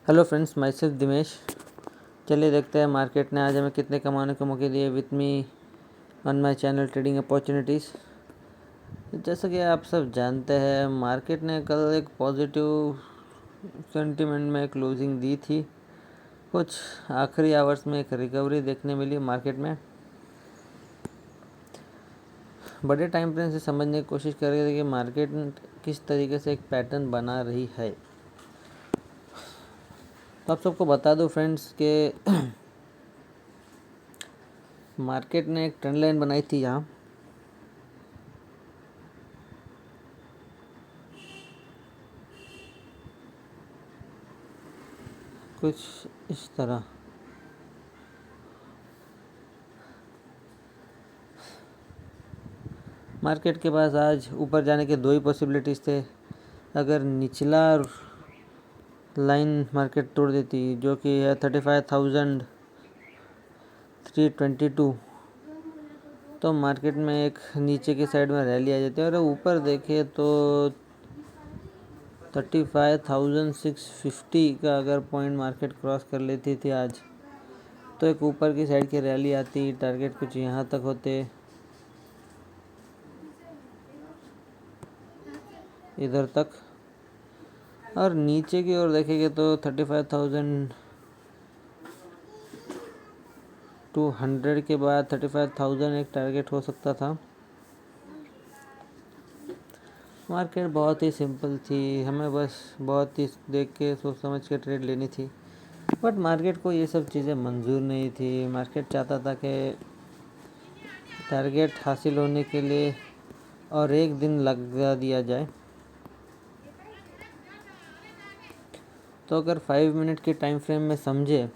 Hello friends, myself Dimesh. चलिए देखते हैं मार्केट ने आज हमें कितने कमाने के मौके दिए with me on my channel trading opportunities. जैसा कि आप सब जानते हैं, मार्केट ने कल एक पॉजिटिव सेंटीमेंट में क्लोजिंग दी थी। कुछ आखिरी आवर्स में एक रिकवरी देखने मिली मार्केट में। बड़े टाइम फ्रेम से समझने की कोशिश कर रहे थे कि मार्केट किस तरीके से एक पैटर्न बना रही है। तो आप सबको बता दूं फ्रेंड्स के मार्केट ने एक ट्रेंड लाइन बनाई थी यहाँ कुछ इस तरह। मार्केट के पास आज ऊपर जाने के दो ही पॉसिबिलिटीज़ थे। अगर निचला लाइन मार्केट तोड़ देती, जो कि है 35,322, तो मार्केट में एक नीचे की साइड में रैली आ जाती है। और ऊपर देखे तो 35,650 का अगर पॉइंट मार्केट क्रॉस कर लेती थी आज, तो एक ऊपर की साइड की रैली आती। टारगेट कुछ यहाँ तक होते, इधर तक। और नीचे की ओर देखेंगे तो 35,200 के बाद 35,000 एक टारगेट हो सकता था। मार्केट बहुत ही सिंपल थी, हमें बस बहुत ही देख के सोच समझ के ट्रेड लेनी थी। बट मार्केट को ये सब चीज़ें मंजूर नहीं थी। मार्केट चाहता था कि टारगेट हासिल होने के लिए और एक दिन लगा दिया जाए। तो अगर 5 मिनट के टाइम फ्रेम में समझे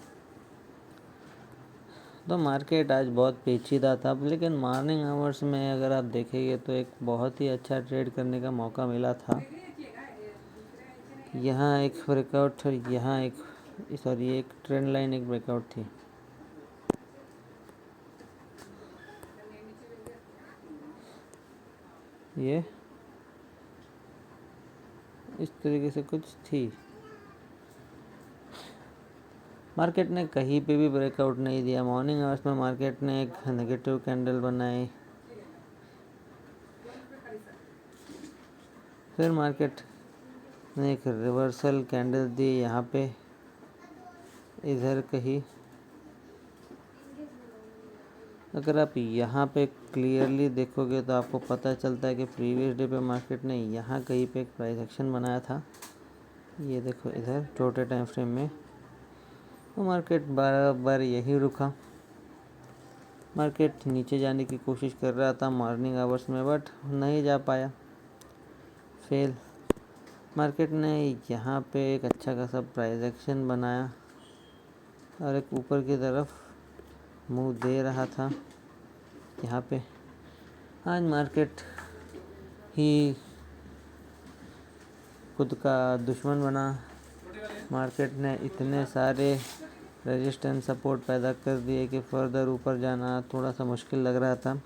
तो मार्केट आज बहुत पेचीदा था। लेकिन मॉर्निंग आवर्स में अगर आप देखेंगे तो एक बहुत ही अच्छा ट्रेड करने का मौका मिला था। यहाँ एक ब्रेकआउट और यहाँ एक ट्रेंड लाइन एक ब्रेकआउट थी। ये इस तरीके से कुछ थी। मार्केट ने कहीं पे भी ब्रेकआउट नहीं दिया। मॉर्निंग आवर्स में मार्केट ने एक नेगेटिव कैंडल बनाई, फिर मार्केट ने एक रिवर्सल कैंडल दी यहाँ पे इधर कहीं। अगर आप यहाँ पे क्लियरली देखोगे तो आपको पता चलता है कि प्रीवियस डे पे मार्केट ने यहाँ कहीं पे एक प्राइस एक्शन बनाया था। ये देखो इधर छोटे टाइम फ्रेम में, तो मार्केट बार यही रुका। मार्केट नीचे जाने की कोशिश कर रहा था मॉर्निंग आवर्स में, बट नहीं जा पाया, फेल। मार्केट ने यहाँ पे एक अच्छा खासा प्राइस एक्शन बनाया और एक ऊपर की तरफ मुंह दे रहा था। यहाँ पे आज मार्केट ही खुद का दुश्मन बना। मार्केट ने इतने सारे रेजिस्टेंस सपोर्ट पैदा कर दिए कि फर्दर ऊपर जाना थोड़ा सा मुश्किल लग रहा था।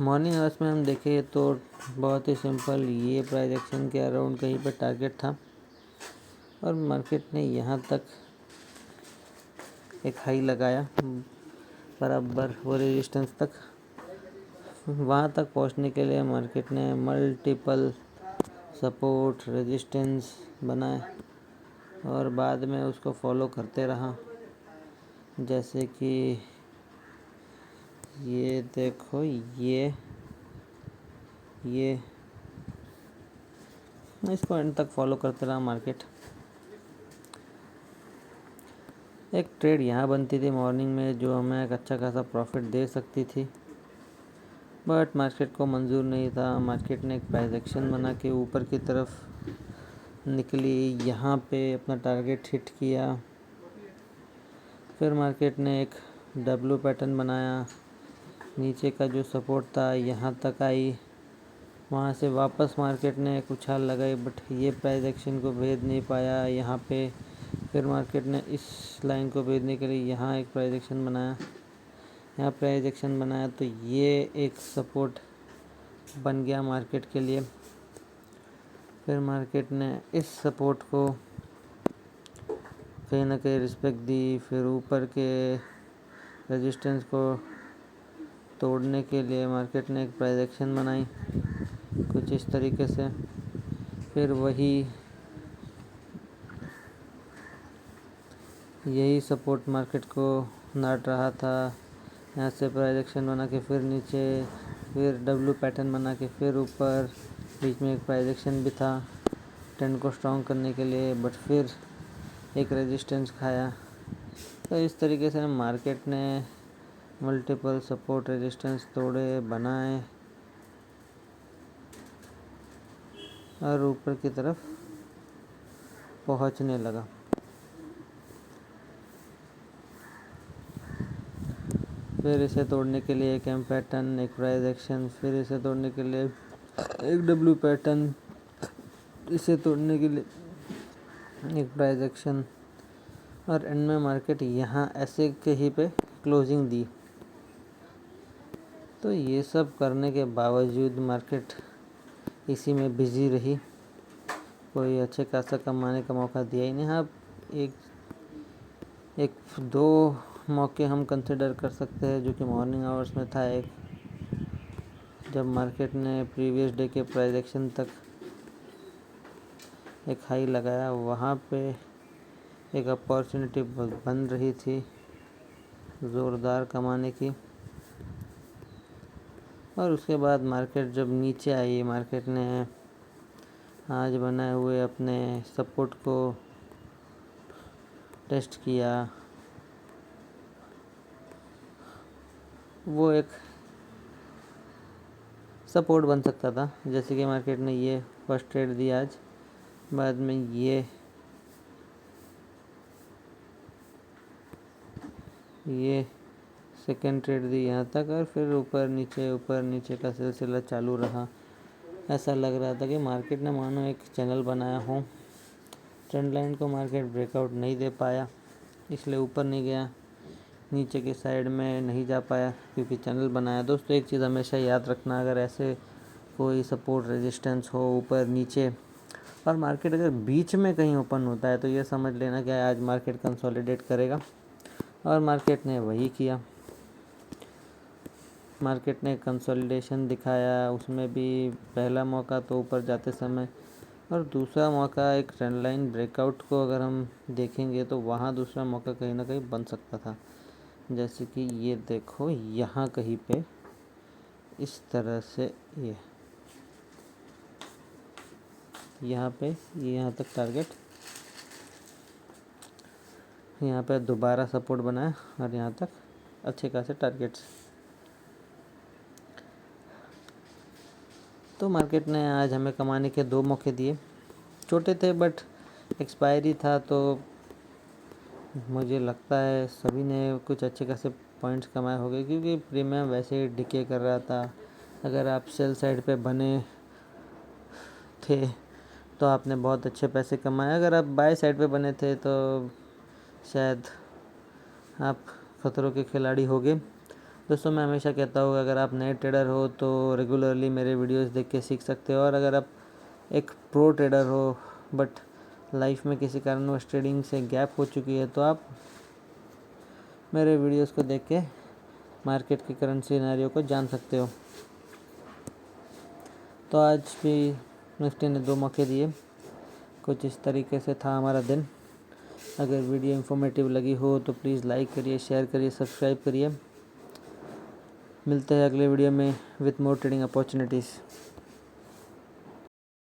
मॉर्निंग आवर्स में हम देखें तो बहुत ही सिंपल, ये प्राइस एक्शन के अराउंड कहीं पर टारगेट था और मार्केट ने यहाँ तक एक हाई लगाया बराबर वो रेजिस्टेंस तक। वहाँ तक पहुँचने के लिए मार्केट ने मल्टीपल सपोर्ट रेजिस्टेंस बनाए और बाद में उसको फॉलो करते रहा। जैसे कि ये देखो, ये इस पॉइंट तक फॉलो करते रहा मार्केट। एक ट्रेड यहाँ बनती थी मॉर्निंग में जो हमें एक अच्छा खासा प्रॉफिट दे सकती थी, बट मार्केट को मंजूर नहीं था। मार्केट ने एक प्राइस एक्शन बना के ऊपर की तरफ निकली, यहाँ पे अपना टारगेट हिट किया। फिर मार्केट ने एक डब्ल्यू पैटर्न बनाया, नीचे का जो सपोर्ट था यहाँ तक आई, वहाँ से वापस मार्केट ने एक उछाल लगाई, बट ये प्राइस एक्शन को भेद नहीं पाया यहाँ पे। फिर मार्केट ने इस लाइन को भेजने के लिए यहाँ एक प्राइस एक्शन बनाया, यहाँ प्राइस एक्शन बनाया, तो ये एक सपोर्ट बन गया मार्केट के लिए। फिर मार्केट ने इस सपोर्ट को कहीं ना कहीं रिस्पेक्ट दी, फिर ऊपर के रेजिस्टेंस को तोड़ने के लिए मार्केट ने एक प्राइस एक्शन बनाई कुछ इस तरीके से। फिर यही सपोर्ट मार्केट को नाट रहा था। यहाँ से प्राइस एक्शन बना के फिर नीचे, फिर डब्ल्यू पैटर्न बना के फिर ऊपर, बीच में एक प्राइस एक्शन भी था ट्रेंड को स्ट्रॉन्ग करने के लिए, बट फिर एक रेजिस्टेंस खाया। तो इस तरीके से मार्केट ने मल्टीपल सपोर्ट रेजिस्टेंस तोड़े, बनाए और ऊपर की तरफ पहुंचने लगा। फिर इसे तोड़ने के लिए एक एम पैटर्न, एक प्राइस एक्शन, फिर इसे तोड़ने के लिए एक डब्ल्यू पैटर्न, इसे तोड़ने के लिए एक प्राइस एक्शन, और एंड में मार्केट यहाँ ऐसे कहीं पे क्लोजिंग दी। तो ये सब करने के बावजूद मार्केट इसी में बिजी रही, कोई अच्छे खासा कमाने का मौका दिया ही नहीं। हाँ, एक दो मौके हम कंसिडर कर सकते हैं जो कि मॉर्निंग आवर्स में था। एक जब मार्केट ने प्रीवियस डे के प्राइस एक्शन तक एक हाई लगाया, वहाँ पे एक अपॉर्चुनिटी बन रही थी ज़ोरदार कमाने की। और उसके बाद मार्केट जब नीचे आई, मार्केट ने आज बनाए हुए अपने सपोर्ट को टेस्ट किया। वो एक सपोर्ट बन सकता था, जैसे कि मार्केट ने ये फर्स्ट ट्रेड दिया आज, बाद में ये सेकंड ट्रेड दी यहाँ तक, और फिर ऊपर नीचे का सिलसिला चालू रहा। ऐसा लग रहा था कि मार्केट ने मानो एक चैनल बनाया हो। ट्रेंड लाइन को मार्केट ब्रेकआउट नहीं दे पाया, इसलिए ऊपर नहीं गया, नीचे की साइड में नहीं जा पाया क्योंकि चैनल बनाया। दोस्तों, एक चीज़ हमेशा याद रखना, अगर ऐसे कोई सपोर्ट रेजिस्टेंस हो ऊपर नीचे और मार्केट अगर बीच में कहीं ओपन होता है, तो ये समझ लेना कि आज मार्केट कंसोलिडेट करेगा। और मार्केट ने वही किया। मार्केट ने कंसोलिडेशन दिखाया, उसमें भी पहला मौका तो ऊपर जाते समय, और दूसरा मौका एक ट्रेंड लाइन ब्रेकआउट को अगर हम देखेंगे तो वहाँ दूसरा मौका कहीं ना कहीं बन सकता था। जैसे कि ये देखो, यहाँ कहीं पे इस तरह से यहाँ पे यहाँ तक टारगेट, यहाँ पे दोबारा सपोर्ट बनाया और यहाँ तक अच्छे खासे टारगेट्स। तो मार्केट ने आज हमें कमाने के 2 मौके दिए। छोटे थे बट एक्सपायरी था, तो मुझे लगता है सभी ने कुछ अच्छे खासे पॉइंट्स कमाए होंगे, क्योंकि प्रीमियम वैसे ही डिके कर रहा था। अगर आप सेल साइड पे बने थे तो आपने बहुत अच्छे पैसे कमाए, अगर आप बाय साइड पे बने थे तो शायद आप खतरों के खिलाड़ी होगे। दोस्तों, मैं हमेशा कहता हूँ, अगर आप नए ट्रेडर हो तो रेगुलरली मेरे वीडियोस देख के सीख सकते हो, और अगर आप एक प्रो ट्रेडर हो बट लाइफ में किसी कारणवश ट्रेडिंग से गैप हो चुकी है, तो आप मेरे वीडियोस को देख के मार्केट के करंट सिनेरियो को जान सकते हो। तो आज भी निफ्टी ने 2 मौके दिए। कुछ इस तरीके से था हमारा दिन। अगर वीडियो इन्फॉर्मेटिव लगी हो तो प्लीज़ लाइक करिए, शेयर करिए, सब्सक्राइब करिए। मिलते हैं अगले वीडियो में विथ मोर ट्रेडिंग अपॉर्चुनिटीज़।